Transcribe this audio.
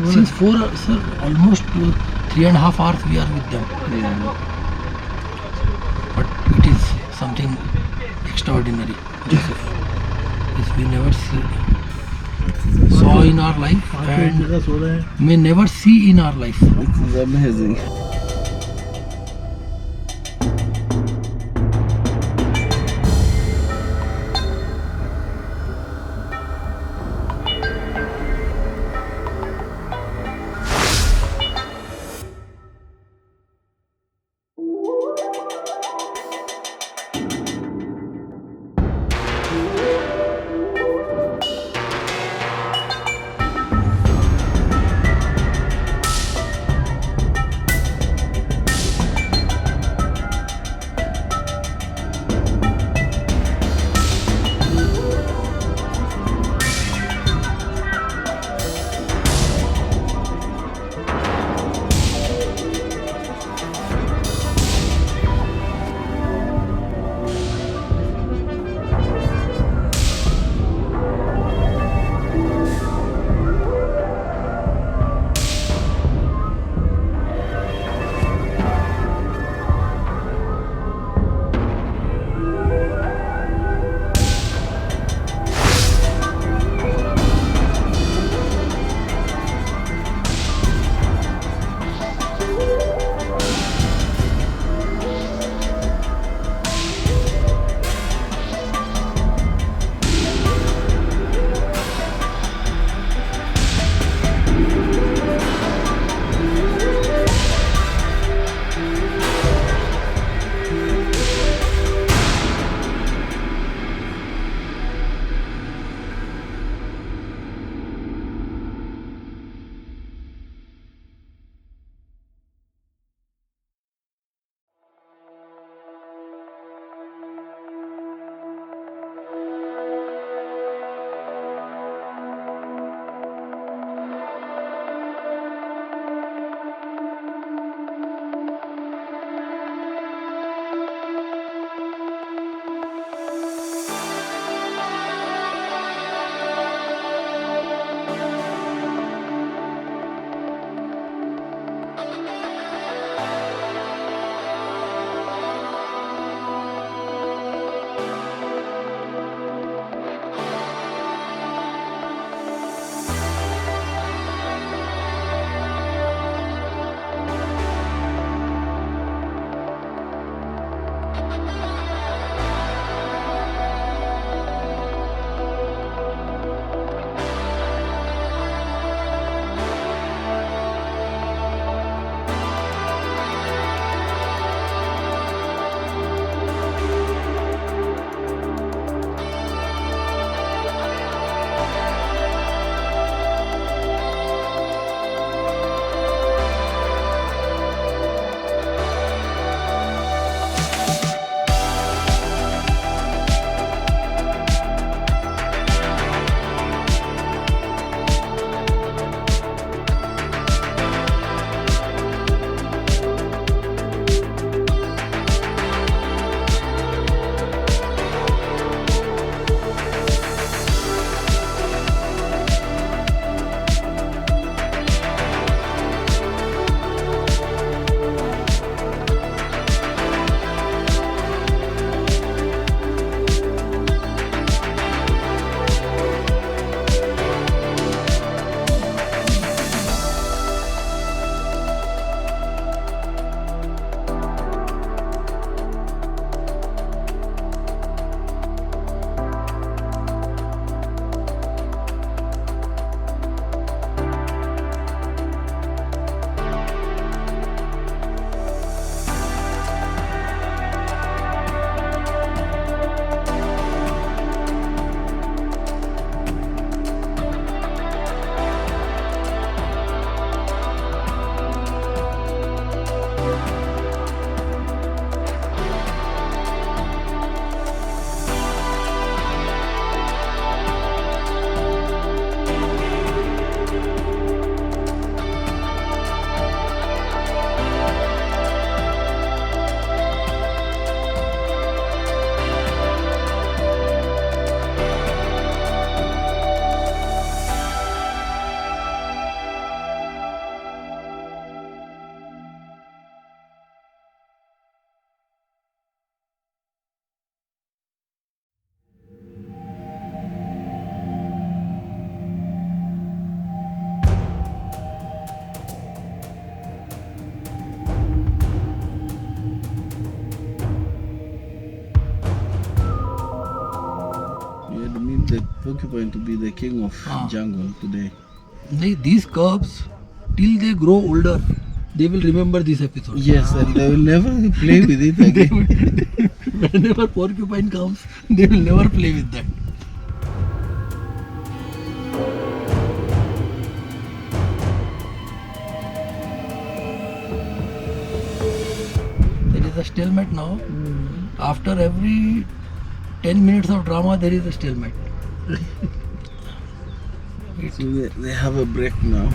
Since 4 hours, sir, almost 3.5 hours we are with them. Yeah. But it is something extraordinary, Joseph. Which we never saw in our life and may never see in our life. This is amazing. Porcupine to be the king of jungle today. These cubs, till they grow older, they will remember this episode. Yes, and they will never play with it again. Whenever porcupine comes, they will never play with that. There is a stalemate now. After every 10 minutes of drama, there is a stalemate. So they have a break now.